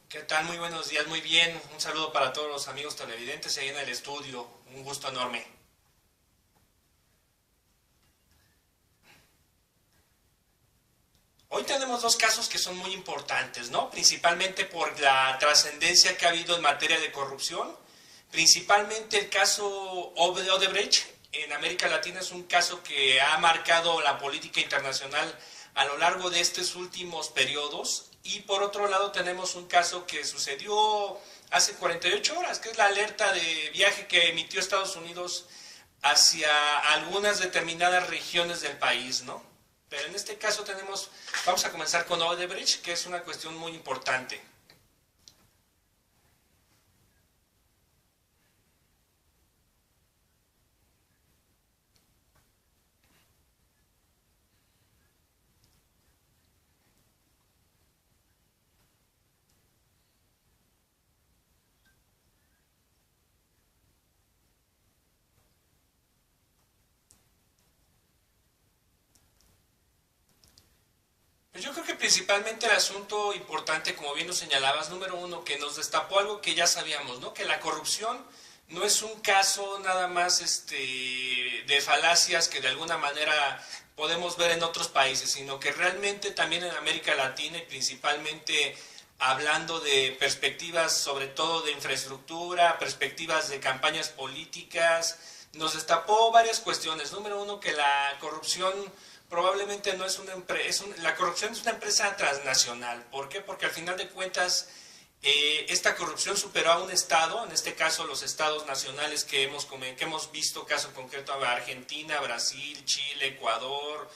¿Qué tal? Muy buenos días, muy bien. Un saludo para todos los amigos televidentes ahí en el estudio. Un gusto enorme. Hoy tenemos dos casos que son muy importantes, ¿no? Principalmente por la trascendencia que ha habido en materia de corrupción. Principalmente el caso de Odebrecht en América Latina es un caso que ha marcado la política internacional a lo largo de estos últimos periodos. Y por otro lado tenemos un caso que sucedió hace 48 horas, que es la alerta de viaje que emitió Estados Unidos hacia algunas determinadas regiones del país, ¿no? Pero en este caso vamos a comenzar con Odebrecht, que es una cuestión muy importante. Pues yo creo que principalmente el asunto importante, como bien lo señalabas, número uno, que nos destapó algo que ya sabíamos, ¿no? Que la corrupción no es un caso nada más de falacias que de alguna manera podemos ver en otros países, sino que realmente también en América Latina y principalmente hablando de perspectivas sobre todo de infraestructura, perspectivas de campañas políticas, nos destapó varias cuestiones. Número uno, que la corrupción probablemente no es una empresa, la corrupción es una empresa transnacional. ¿Por qué? Porque al final de cuentas esta corrupción superó a un estado, en este caso los estados nacionales que hemos visto, caso concreto a Argentina, Brasil, Chile, Ecuador,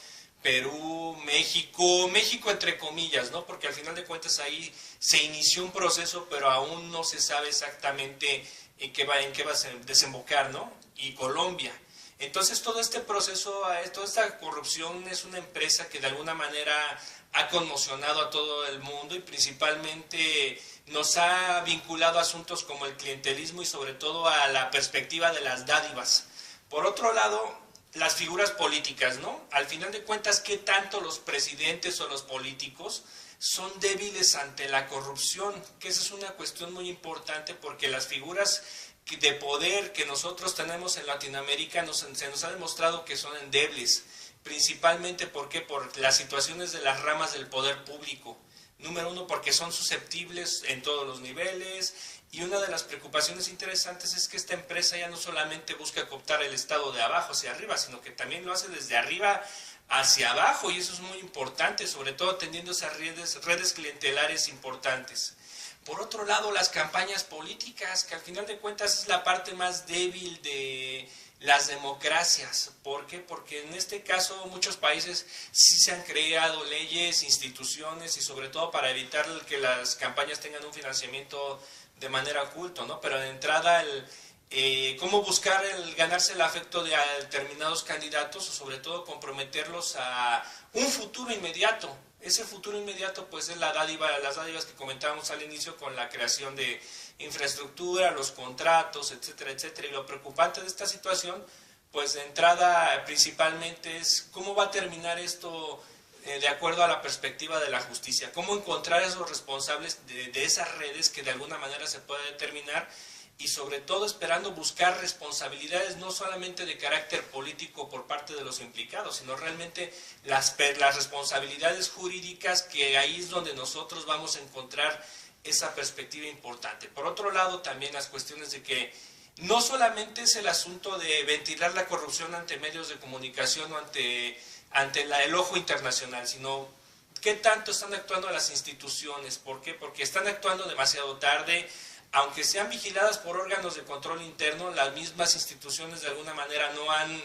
Perú, México entre comillas, ¿no? Porque al final de cuentas ahí se inició un proceso, pero aún no se sabe exactamente en qué va a desembocar, ¿no? Y Colombia. Entonces todo este proceso, toda esta corrupción es una empresa que de alguna manera ha conmocionado a todo el mundo y principalmente nos ha vinculado a asuntos como el clientelismo y sobre todo a la perspectiva de las dádivas. Por otro lado, las figuras políticas, ¿no? Al final de cuentas, ¿qué tanto los presidentes o los políticos son débiles ante la corrupción? Que esa es una cuestión muy importante porque las figuras de poder que nosotros tenemos en Latinoamérica se nos ha demostrado que son endebles, principalmente ¿por qué? Por las situaciones de las ramas del poder público. Número uno, porque son susceptibles en todos los niveles, y una de las preocupaciones interesantes es que esta empresa ya no solamente busca cooptar el estado de abajo hacia arriba, sino que también lo hace desde arriba hacia abajo, y eso es muy importante, sobre todo teniendo esas redes clientelares importantes. Por otro lado, las campañas políticas, que al final de cuentas es la parte más débil de las democracias. ¿Por qué? Porque en este caso muchos países sí se han creado leyes, instituciones y sobre todo para evitar que las campañas tengan un financiamiento de manera oculta, ¿no? Pero de entrada cómo buscar el ganarse el afecto de determinados candidatos o sobre todo comprometerlos a un futuro inmediato. Ese futuro inmediato pues es las dádivas que comentábamos al inicio con la creación de infraestructura, los contratos, etcétera, etcétera. Y lo preocupante de esta situación pues de entrada principalmente es cómo va a terminar esto de acuerdo a la perspectiva de la justicia, cómo encontrar a esos responsables de esas redes que de alguna manera se puede determinar y sobre todo esperando buscar responsabilidades no solamente de carácter político por parte de los implicados, sino realmente las responsabilidades jurídicas, que ahí es donde nosotros vamos a encontrar esa perspectiva importante. Por otro lado, también las cuestiones de que no solamente es el asunto de ventilar la corrupción ante medios de comunicación o ante el ojo internacional, sino qué tanto están actuando las instituciones. ¿Por qué? Porque están actuando demasiado tarde. Aunque sean vigiladas por órganos de control interno, las mismas instituciones de alguna manera no han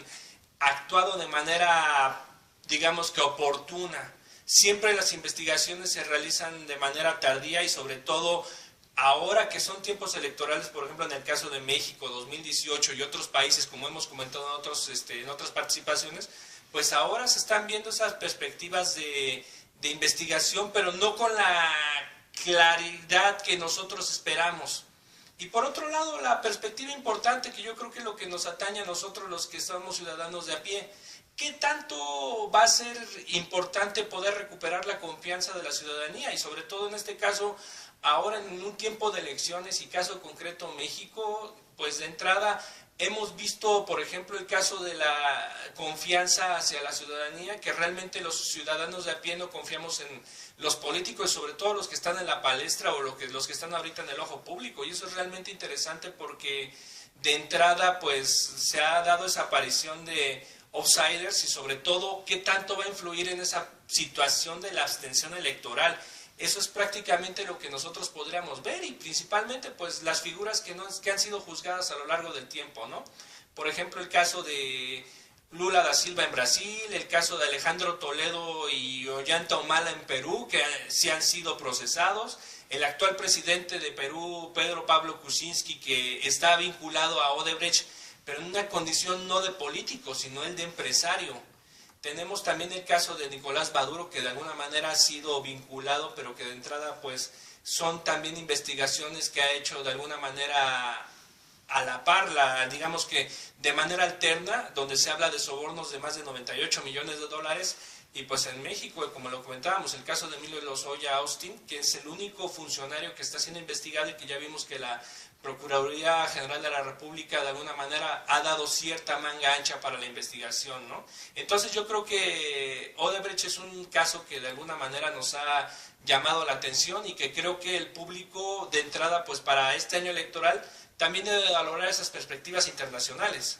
actuado de manera, digamos que oportuna. Siempre las investigaciones se realizan de manera tardía y sobre todo ahora que son tiempos electorales, por ejemplo en el caso de México 2018 y otros países como hemos comentado en otras participaciones, pues ahora se están viendo esas perspectivas de investigación, pero no con la claridad que nosotros esperamos. Y por otro lado, la perspectiva importante que yo creo que es lo que nos atañe a nosotros los que somos ciudadanos de a pie, ¿qué tanto va a ser importante poder recuperar la confianza de la ciudadanía? Y sobre todo en este caso, ahora en un tiempo de elecciones y caso concreto México, pues de entrada hemos visto, por ejemplo, el caso de la confianza hacia la ciudadanía, que realmente los ciudadanos de a pie no confiamos en los políticos, sobre todo los que están en la palestra o los que están ahorita en el ojo público. Y eso es realmente interesante porque de entrada pues se ha dado esa aparición de outsiders y sobre todo qué tanto va a influir en esa situación de la abstención electoral. Eso es prácticamente lo que nosotros podríamos ver y principalmente pues las figuras que han sido juzgadas a lo largo del tiempo, ¿no? Por ejemplo, el caso de Lula da Silva en Brasil, el caso de Alejandro Toledo y Ollanta Humala en Perú, que sí han sido procesados, el actual presidente de Perú, Pedro Pablo Kuczynski, que está vinculado a Odebrecht, pero en una condición no de político, sino el de empresario. Tenemos también el caso de Nicolás Maduro, que de alguna manera ha sido vinculado, pero que de entrada pues son también investigaciones que ha hecho de alguna manera a la par, digamos que de manera alterna, donde se habla de sobornos de más de 98 millones de dólares, y pues en México, como lo comentábamos, el caso de Emilio Lozoya Austin, que es el único funcionario que está siendo investigado y que ya vimos que la Procuraduría General de la República de alguna manera ha dado cierta manga ancha para la investigación, ¿no? Entonces yo creo que Odebrecht es un caso que de alguna manera nos ha llamado la atención y que creo que el público de entrada pues para este año electoral también debe valorar esas perspectivas internacionales.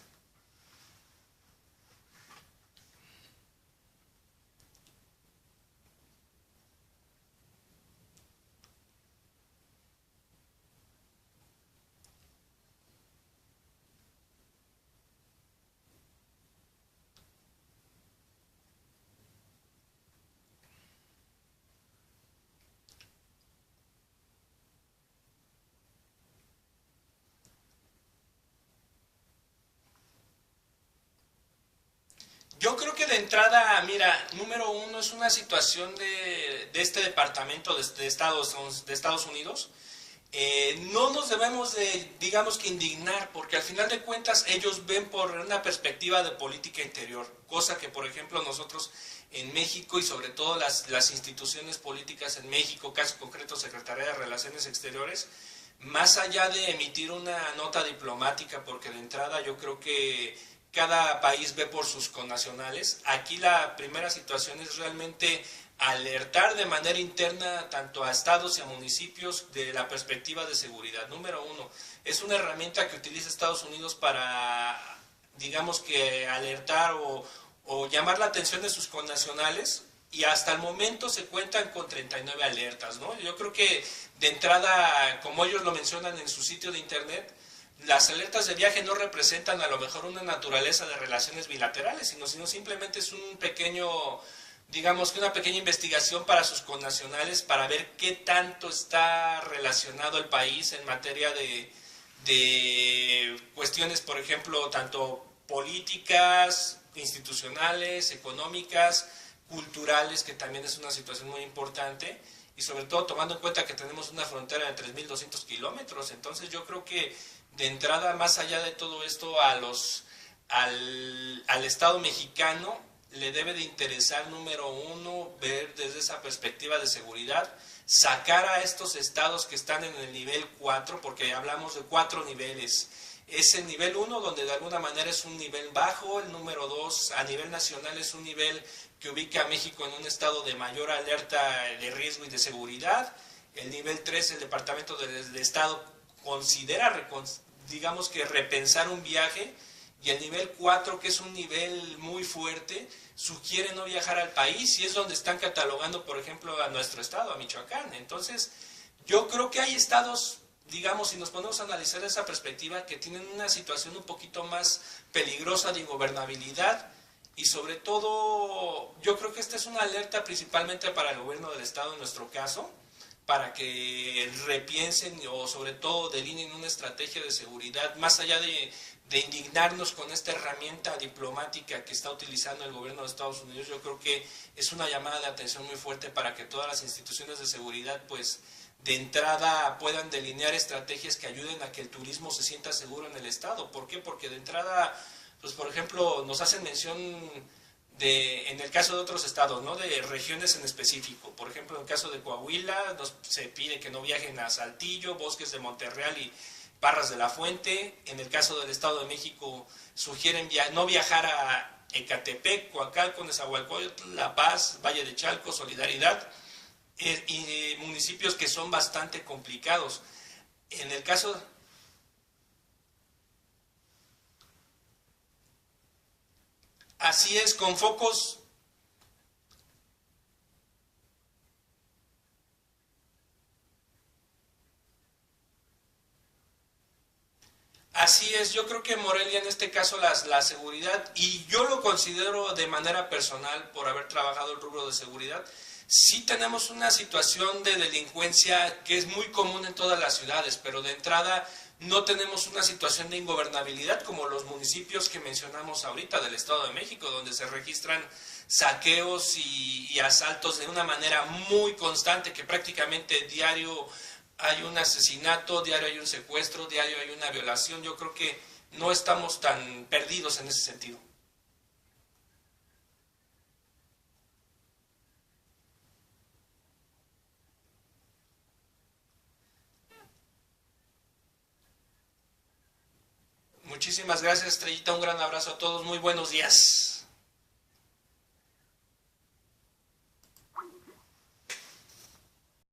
Yo creo que de entrada, mira, número uno es una situación de este departamento de Estados Unidos. No nos debemos de, digamos que indignar, porque al final de cuentas ellos ven por una perspectiva de política interior, cosa que por ejemplo nosotros en México y sobre todo las instituciones políticas en México, caso concreto Secretaría de Relaciones Exteriores, más allá de emitir una nota diplomática, porque de entrada yo creo que cada país ve por sus connacionales. Aquí la primera situación es realmente alertar de manera interna tanto a estados y a municipios de la perspectiva de seguridad. Número uno, es una herramienta que utiliza Estados Unidos para, digamos que alertar o llamar la atención de sus connacionales y hasta el momento se cuentan con 39 alertas, ¿no? Yo creo que de entrada, como ellos lo mencionan en su sitio de internet, las alertas de viaje no representan a lo mejor una naturaleza de relaciones bilaterales, sino simplemente es un pequeño, digamos que una pequeña investigación para sus connacionales para ver qué tanto está relacionado el país en materia de cuestiones, por ejemplo, tanto políticas, institucionales, económicas, culturales, que también es una situación muy importante, y sobre todo tomando en cuenta que tenemos una frontera de 3.200 kilómetros. Entonces yo creo que de entrada, más allá de todo esto, al Estado mexicano le debe de interesar, número uno, ver desde esa perspectiva de seguridad, sacar a estos estados que están en el nivel 4, porque hablamos de 4 niveles. Es el nivel 1, donde de alguna manera es un nivel bajo, el número 2 a nivel nacional es un nivel que ubica a México en un estado de mayor alerta de riesgo y de seguridad. El nivel 3, el Departamento del Estado considera, digamos que repensar un viaje, y el nivel 4, que es un nivel muy fuerte, sugiere no viajar al país, y es donde están catalogando, por ejemplo, a nuestro estado, a Michoacán. Entonces, yo creo que hay estados, digamos, si nos ponemos a analizar esa perspectiva, que tienen una situación un poquito más peligrosa de ingobernabilidad, y sobre todo, yo creo que esta es una alerta principalmente para el gobierno del estado en nuestro caso, para que repiensen o sobre todo delineen una estrategia de seguridad, más allá de indignarnos con esta herramienta diplomática que está utilizando el gobierno de Estados Unidos. Yo creo que es una llamada de atención muy fuerte para que todas las instituciones de seguridad, pues, de entrada puedan delinear estrategias que ayuden a que el turismo se sienta seguro en el estado. ¿Por qué? Porque de entrada, pues por ejemplo, nos hacen mención en el caso de otros estados, ¿no? De regiones en específico. Por ejemplo, en el caso de Coahuila se pide que no viajen a Saltillo, Bosques de Monterreal y Parras de la Fuente. En el caso del Estado de México sugieren no viajar a Ecatepec, Coacalco, Nezahualcóyotl, La Paz, Valle de Chalco, Solidaridad, y municipios que son bastante complicados. En el caso... Así es, con focos. Así es, yo creo que Morelia en este caso la seguridad, y yo lo considero de manera personal por haber trabajado el rubro de seguridad, sí tenemos una situación de delincuencia que es muy común en todas las ciudades, pero de entrada no tenemos una situación de ingobernabilidad como los municipios que mencionamos ahorita del Estado de México, donde se registran saqueos y asaltos de una manera muy constante, que prácticamente diario hay un asesinato, diario hay un secuestro, diario hay una violación. Yo creo que no estamos tan perdidos en ese sentido. Muchísimas gracias, Estrellita, un gran abrazo a todos, muy buenos días.